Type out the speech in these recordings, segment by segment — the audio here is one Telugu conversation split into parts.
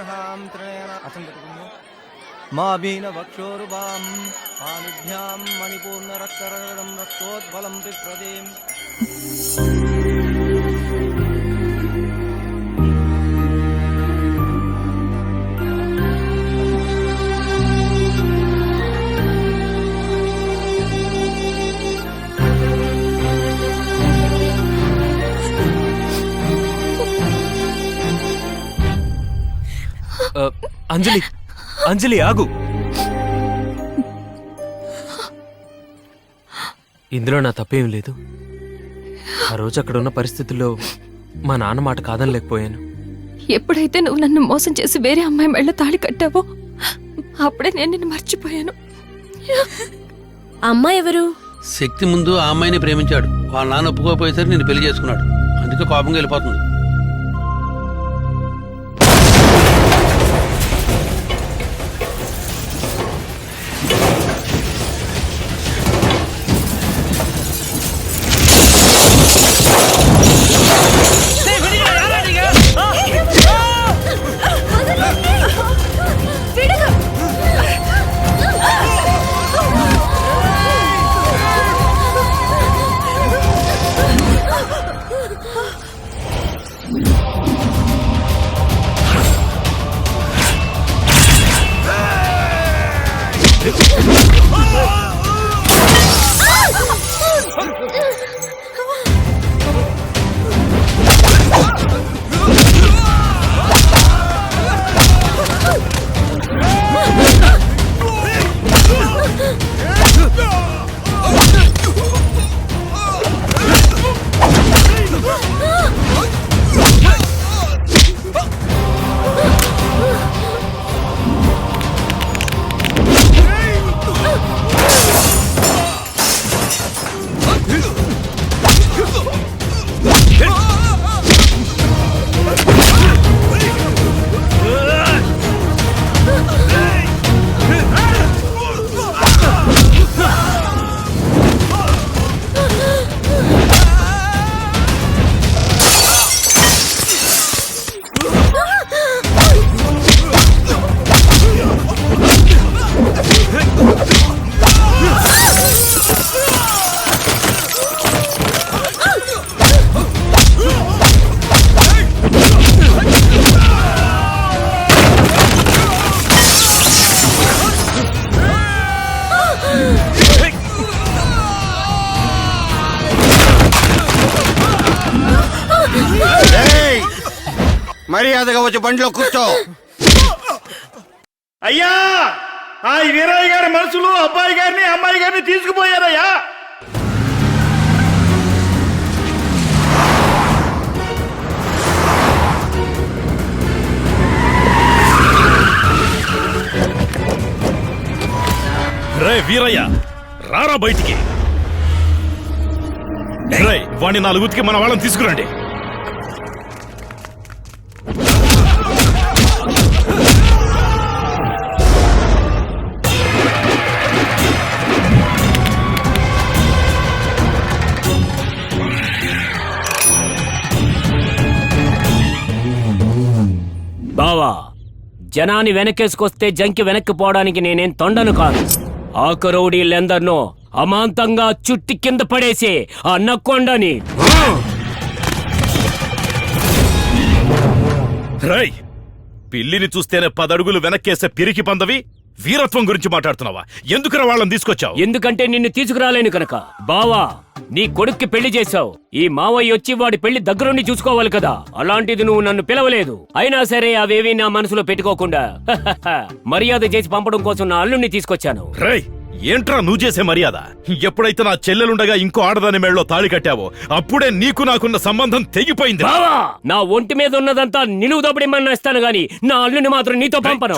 త్రిగర్హాం త్రినయన అసంగతుకుందో మా బీన వక్షోరుబాం పాణిభ్యాం మణిపూర్ణ రక్తరగడం రక్తోద్బలం పిప్రదేం. అంజలి, అంజలి ఆగు. ఇందులో నా తప్పేం లేదు. ఆ రోజు అక్కడ ఉన్న పరిస్థితుల్లో మా నాన్న మాట కాదనలేకపోయాను. ఎప్పుడైతే నువ్వు నన్ను మోసం చేసి వేరే అమ్మాయి మెళ్ళ తాళి కట్టావో అప్పుడే నేను నిన్ను మర్చిపోయాను. అమ్మాయి ఎవరు? శక్తి ముందు ఆ అమ్మాయిని ప్రేమించాడు. వాళ్ళ నాన్న ఒప్పుకోపోయేసరికి నేను పెళ్లి చేసుకున్నాడు. అందుకే కోపంగా వెళ్ళిపోతుంది. మర్యాదగా వచ్చి బండిలో కూర్చో. అయ్యా, ఆ వీరయ్య గారి మనుషులు అబ్బాయి గారిని అమ్మాయి గారిని తీసుకుపోయారయ్యా. రే వీరయ్య, రారా బయటికి. రే, వాడిని 4 ఉతికి మన వాళ్ళని తీసుకురండి. బావా, జనాన్ని వెనకేసుకొస్తే జంకి వెనక్కి పోవడానికి నేనేం తొండను కాదు. ఆకరౌడీలందరినో అమాంతంగా చుట్టి కింద పడేసి ఆ నక్కొండని. రై, పిల్లిని చూస్తేనే 10 అడుగులు వెనక్కేసే పిరికి పందవి వీరత్వం గురించి మాట్లాడుతున్నావా? ఎందుకురా వాళ్ళని తీసుకొచ్చావు? ఎందుకంటే నిన్ను తీసుకురాలేను కనుక. బావా, నీ కొడుక్కి పెళ్లి చేశావు. ఈ మావయ్య వచ్చి వాడి పెళ్లి దగ్గరుండి చూసుకోవాలి కదా. అలాంటిది నువ్వు నన్ను పిలవలేదు. అయినా సరే అవేవి నా మనసులో పెట్టుకోకుండా మర్యాద చేసి పంపడం కోసం నా అల్లుణ్ణి తీసుకొచ్చాను. రై, ఏంట్రా నువ్వు చేసే మర్యాద? ఎప్పుడైతే నా చెల్లెలుండగా ఇంకో ఆడదాని మెళ్ళలో తాళి కట్టావో అప్పుడే నీకు నాకున్న సంబంధం తెగిపోయింది. బావా, నా ఒంటి మీద ఉన్నదంతా నిలువు దబ్బడిమన్నా ఇస్తాను గాని నా అల్లుని మాత్రం నీతో పంపను.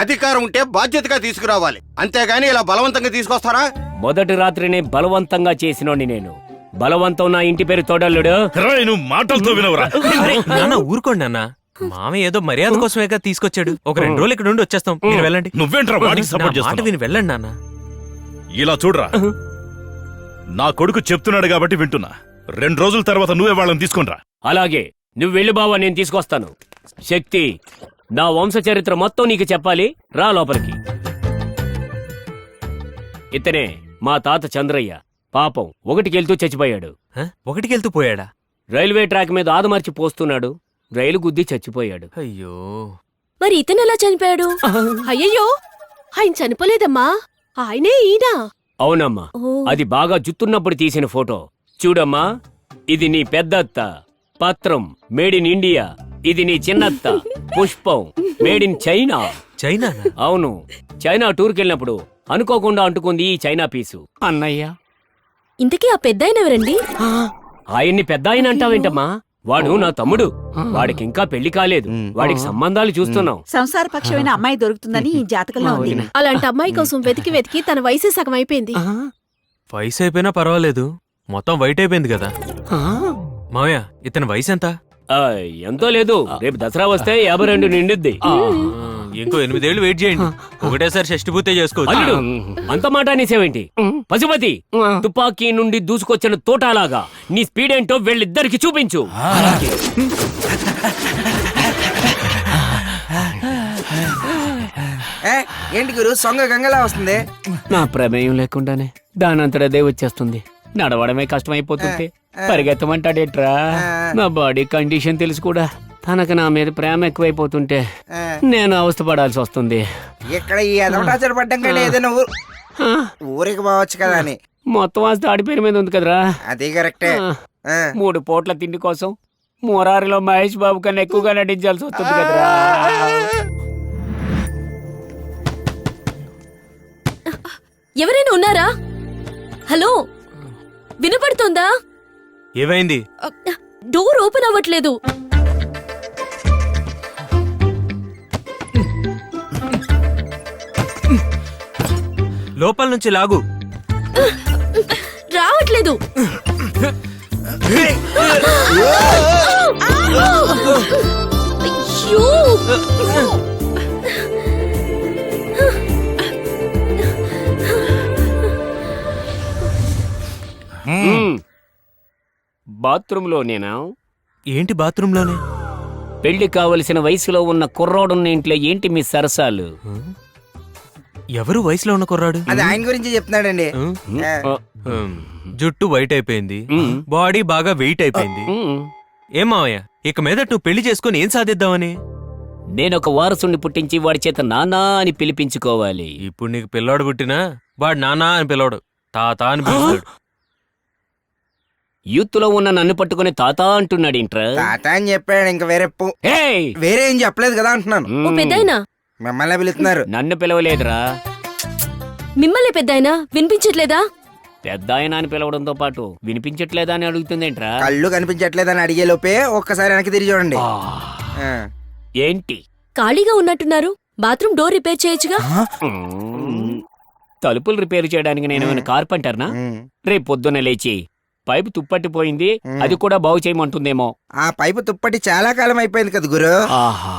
అధికారం ఉంటే బాధ్యతగా తీసుకురావాలి, అంతేగాని ఇలా బలవంతంగా తీసుకొస్తారా? మొదటి రాత్రినే బలవంతంగా చేసినోని నేను. బలవంతం నా ఇంటి పేరు తోడల్లుడు. రాయ్, నువ్వు మాటలతో వినవురా. నాన్న ఊరుకోండి నాన్న. మామయ్య ఏదో మర్యాద కోసమేగా తీసుకొచ్చాడు. ఒక 2 రోజులు ఇక్కడ నుండి వచ్చేస్తాం. మీరు వెళ్ళండి. నువ్వేంట్రా వాడికి సపోర్ట్ చేస్తావు? విని వెళ్ళండి నాన్న. ఇలా చూడరా, నా కొడుకు చెప్తున్నాడు కాబట్టి వింటున్నా. 2 రోజుల తర్వాత నువ్వే వాళ్ళని తీసుకునిరా. అలాగే, నువ్వు వెళ్ళు బావా, నేను తీసుకొస్తాను. శక్తి, నా వంశ చరిత్ర మొత్తం నీకు చెప్పాలి, రా లోపలికి. ఇతనే మా తాత చంద్రయ్య. పాపం ఒకటికెళ్తూ చచ్చిపోయాడు. హ? ఒకటికెళ్తూ పోయాడా? రైల్వే ట్రాక్ మీద ఆదమర్చి పోస్తున్నాడు, రైలు గుద్ది చచ్చిపోయాడు. అయ్యో. మరి ఇతను ఎలా చనిపోయాడు? అయ్యయ్యో, ఆయన చనిపోలేదమ్మా, ఆయనే ఈయన. అవునమ్మా, అది బాగా జుత్తున్నప్పుడు తీసిన ఫోటో. చూడమ్మా, ఇది నీ పెద్దత్త పత్రం, మేడ్ ఇన్ ఇండియా. ఇది నీ చిన్నత్త పుష్పం, మేడ్ ఇన్ చైనా. చైనా? అవును, చైనా టూర్కి వెళ్ళినప్పుడు అనుకోకుండా అంటుకుంది ఈ చైనా పీసు. అన్నయ్య. ఇంతకీ ఆ పెద్ద ఎవరండి? ఆయన్ని పెద్ద ఆయన అంటావేంటమ్మా? వాడు నా తమ్ముడు. వాడికి ఇంకా పెళ్లి కాలేదు. వాడికి సంబంధాలు చూస్తున్నాం. సంసారపక్షమైన అమ్మాయి దొరుకుతుందని ఈ జాతకంలో ఉంది. అలాంటి అమ్మాయి కోసం వెతికి వెతికి తన వయసే సగం అయిపోయింది. వయసు అయిపోయినా పర్వాలేదు, మొత్తం వైట్ అయిపోయింది కదా. మావయ్య, ఇతని వయసు ఎంత? ఎంతో లేదు, రేపు దసరా వస్తే 52 నిండుద్ది. ఇంకో 8 ఏళ్ళు వెయిట్ చేయండి, ఒకటేసారి షష్టి పూర్తి చేసుకోవచ్చు. అల్లుడు, అంత మాట అనేసేవేంటి? పశుపతి, తుపాకీ నుండి దూసుకొచ్చిన తోటాలాగా నీ స్పీడ్ ఏంటో వీళ్ళిద్దరికి చూపించు. ఏంటి గురు సొంగ గంగలా వస్తుంది? నా ప్రమేయం లేకుండానే దానంతటదే వచ్చేస్తుంది. నడవడమే కష్టమైపోతుంది, పరిగెత్తమంటాడేట్రా? నా బాడీ కండిషన్ తెలుసు కూడా తనకు నా మీద ప్రేమ ఎక్కువైపోతుంటే నేను అవస్థపడాల్సి వస్తుంది. ఇక్కడ ఈ అదొకటాచర పడ్డం కంటే ఏదైనా ఊరికి పోవచ్చు కదా అని. మొత్తం ఆస్తి ఆడి పేరు మీద ఉంది కదరా. అది కరెక్టే. 3 పూట్ల తిండి కోసం మురారిలో మహేష్ బాబు కన్నా ఎక్కువగా నటించాల్సి వస్తుంది కదరా. ఎవరైనా ఉన్నారా? హలో, వినపడుతోందా? ఏమైంది? డోర్ ఓపెన్ అవ్వట్లేదు. లోపల నుంచి లాగు. రావట్లేదు. అయ్యో! బాత్రూంలో నేనా? ఏంటి బాత్రూంలోనే? పెళ్లి కావలసిన వయసులో ఉన్న కుర్రాడున్న ఇంట్లో ఏంటి మీ సరసాలు? ఎవరు వయసులో ఉన్న కుర్రాడు? అది ఆయన గురించి చెప్తున్నాడండి. జుట్టు వైట్ అయిపోయింది, బాడీ బాగా వెయిట్ అయిపోయింది. ఏం మావయ్య, ఇక మీద నువ్వు పెళ్లి చేసుకుని ఏం సాధిద్దామని? నేనొక వారసుని పుట్టించి వాడి చేత నానా అని పిలిపించుకోవాలి. ఇప్పుడు నీకు పిల్లాడు పుట్టినా వాడు నానా అని పిలవడు, తాత అని పిలుస్తాడు. యూత్ లో ఉన్న నన్ను పట్టుకుని తాత అంటున్నాడు ఇంట్రా. తాత అని చెప్పాడు, ఇంకా వేరే ఏం చెప్పలేదు కదా అంటున్నాను. ఓ పెద్దాయనా, మిమ్మల్ని పిలుస్తున్నారు. నన్ను పిలవలేదురా. మిమ్మల్ని పెద్దాయనా, వినిపించట్లేదా? పెద్ద ఆయన అని పిలవడంతో పాటు వినిపించట్లేదా అని అడుగుతుందేంట్రా? కళ్ళు కనిపించట్లేదని అడిగే లోపే ఒక్కసారి వెనక్కి తిరిగి చూడండి. ఏంటి ఖాళీగా ఉన్నట్టున్నారు? బాత్రూమ్ డోర్ రిపేర్ చేయొచ్చుగా. తలుపులు రిపేర్ చేయడానికి నేను కార్పెంటర్నా? రేపు పొద్దున్న లేచి పైపు తుప్పట్టిపోయింది, అది కూడా బాగు చేయమంటుందేమో. ఆ పైపు తుప్పటి చాలా కాలం అయిపోయింది కదా గురు. ఆహా,